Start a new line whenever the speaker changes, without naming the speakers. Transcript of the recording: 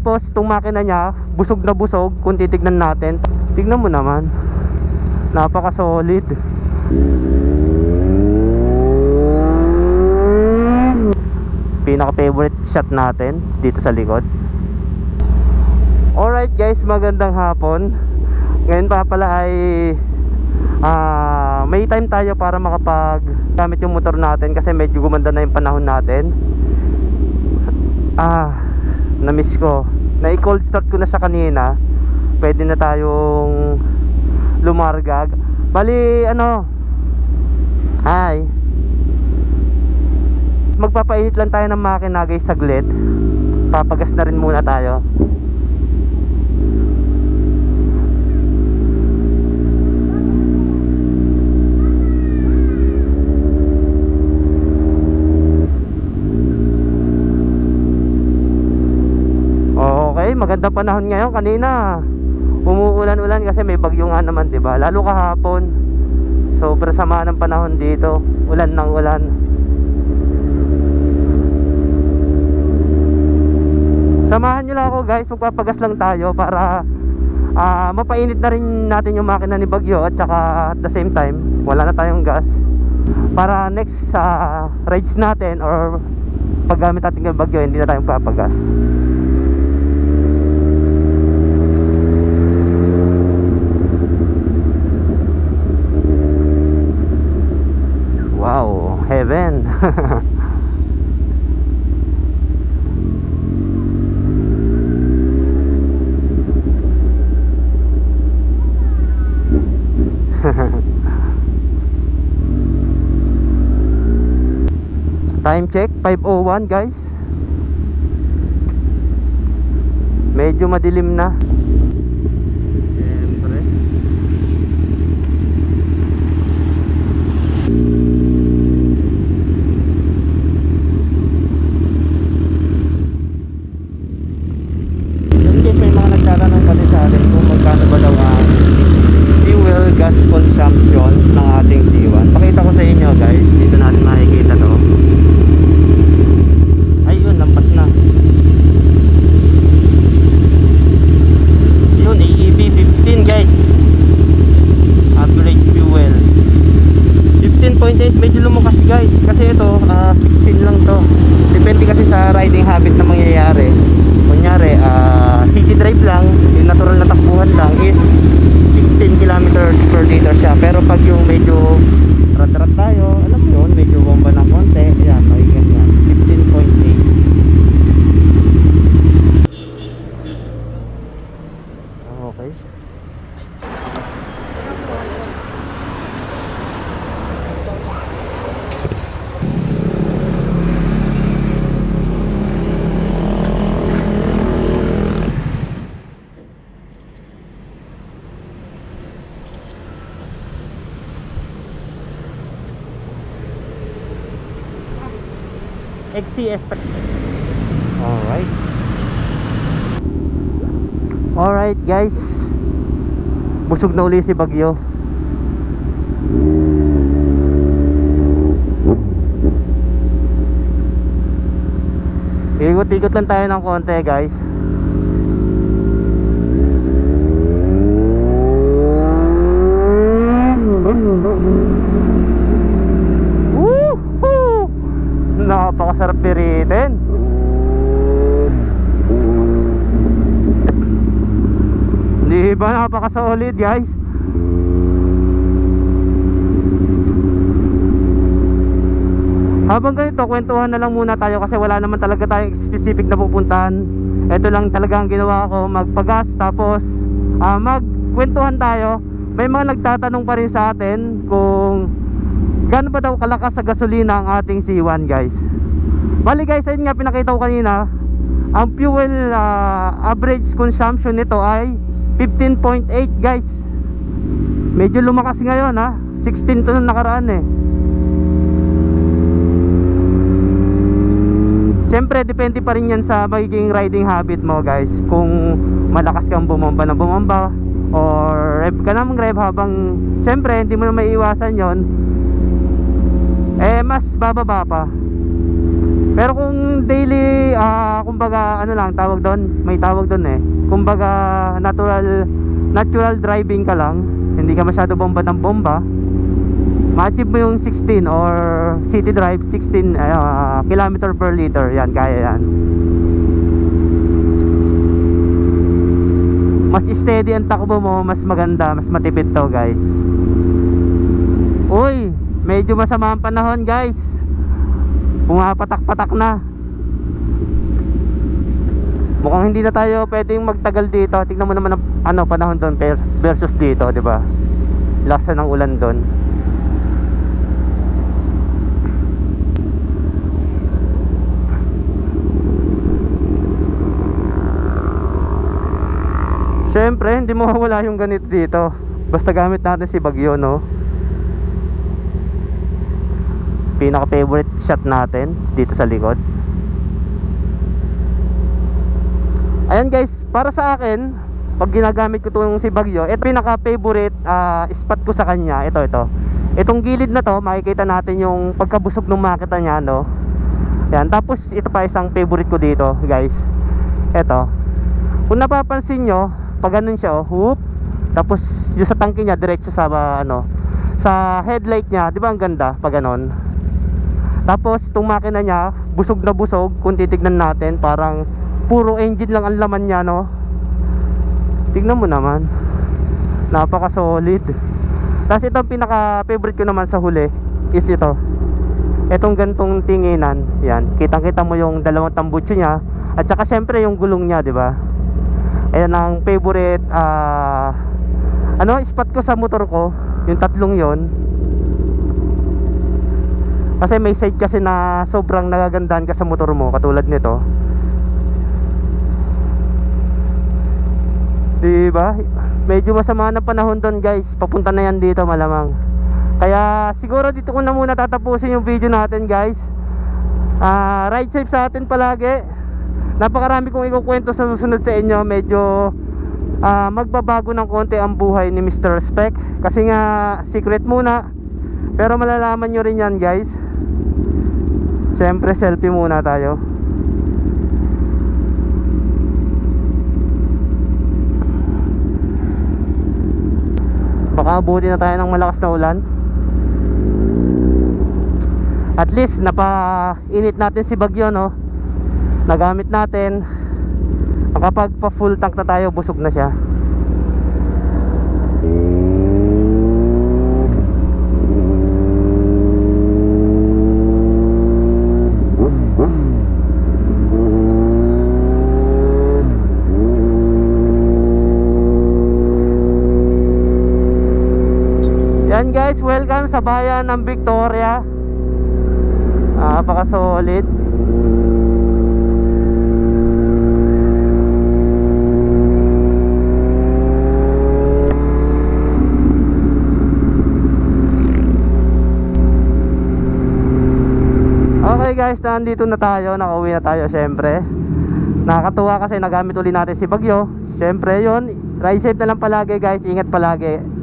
Tapos itong makina niya, busog na busog kung titignan natin. Tignan mo naman, napaka solid. Pinaka favorite shot natin dito sa likod. Alright guys, magandang hapon. Ngayon pa pala ay may time tayo para makapag gamit yung motor natin kasi medyo gumanda na yung panahon natin. Na-miss ko. Na-cold start ko na sa kanina. Pwede na tayong lumargag. Bali hi. Magpapainit lang tayo ng makina guys saglit. Papagas na rin muna tayo. Okay, magandang panahon ngayon. Kanina umuulan-ulan kasi may bagyo nga naman, 'di ba? Lalo kahapon. Sobrang sama ng panahon dito. Ulan ng ulan. Samahan nyo lang ako guys, magpapagas lang tayo para mapainit na rin natin yung makina ni Bagyo. At saka at the same time, wala na tayong gas. Para next rides natin or paggamit natin ng Bagyo, hindi na tayong papagas. Wow, heaven. Time check 5:01 guys. Medyo madilim na. Siyempre. Kasi may mga nagtatanong kasi sa atin kung magkano ba daw ang fuel gas consumption ng ating C1. Pakita ko sa inyo guys. Dito natin makikita to. Ayun, lampas na. Yun, AEB 15 guys. Average fuel 15.8. Medyo lumakas guys. Kasi ito 16 lang to. Depende kasi sa riding habit na mangyayari. Kunyari city drive lang, yung natural na takbuhan lang is 16 kilometers per liter siya. Pero pag yung medyo rat-rat tayo, alam mo yun, medyo bomba ng konti, ayan, magiging yan 15.8. Okay. XCS. Alright guys, busog na uli si Bagyo. Ikot-ikot lang tayo ng konti guys. Napakasarap piritin. Di ba napakasolid guys? Habang ganito, kwentuhan na lang muna tayo kasi wala naman talaga tayong specific na pupuntahan. Ito lang talaga ang ginawa ko, magpagas tapos magkwentuhan tayo. May mga nagtatanong pa rin sa atin kung gaano ba daw kalakas sa gasolina ang ating C1 guys. Bali guys, ayun nga pinakita ko kanina. Ang fuel average consumption nito ay 15.8 guys. Medyo lumakas ngayon 16 to nung nakaraan Siyempre depende pa rin yan sa magiging riding habit mo guys. Kung malakas kang bumamba na bumamba or rev ka ng rev habang siyempre hindi mo na maiiwasan yon, mas bababa pa. Pero kung daily, kumbaga ano lang tawag doon, may tawag doon eh. Kumbaga natural driving ka lang, hindi ka masyado bomba ng bomba, ma-achieve mo yung 16 or city drive 16 kilometer per liter, yan, kaya yan. Mas steady ang takbo mo, mas maganda, mas matipid to guys. Uy, medyo masama ang panahon guys, pumapatak-patak na. Mukhang hindi na tayo pwedeng magtagal dito. Tingnan mo naman ang panahon doon versus dito, 'di ba? Lasa ng ulan doon. Siyempre, hindi mo mawala yung ganito dito. Basta gamit natin si Bagyo, no? Pinaka favorite shot natin dito sa likod. Ayan guys, para sa akin, pag ginagamit ko itong si Bagyo, ito pinaka favorite spot ko sa kanya. Ito itong gilid na to, makikita natin yung pagkabusog ng makina niya, no? Yan, tapos ito pa isang favorite ko dito guys. Ito, kung napapansin nyo, pag ganun siya, whoop, tapos yung sa tangke niya diretso sa sa headlight niya, di ba ang ganda pag ganun? Tapos itong makina niya, busog na busog. Kung titignan natin, parang puro engine lang ang laman niya, no? Tignan mo naman, napaka solid. Tapos itong pinaka favorite ko naman sa huli is itong gantong tinginan. Yan, kitang kita mo yung dalawang tambutso niya, at saka syempre yung gulong niya, di ba? Ayan ang favorite spot ko sa motor ko, yung tatlong yon. Kasi may side kasi na sobrang nagagandahan ka sa motor mo, katulad nito, diba? Medyo masama na panahon doon guys, papunta na yan dito malamang. Kaya siguro dito ko na muna tatapusin yung video natin guys. Ride safe sa atin palagi. Napakarami kong ikukwento sa susunod sa inyo. Medyo magbabago ng konti ang buhay ni Mr. Spec, kasi nga secret muna, pero malalaman nyo rin yan guys. Siyempre selfie muna tayo. Baka abuti na tayo ng malakas na ulan. At least napainit natin si Bagyo, no? Nagamit natin. Kapag pa full tank na tayo, busog na siya. Yan guys, welcome sa bayan ng Victoria. Napaka solid. Okay guys, nandito na tayo, nakauwi na tayo syempre. Nakakatuwa kasi nagamit ulit natin si Bagyo. Syempre yon, ride safe na lang palagi guys, ingat palagi.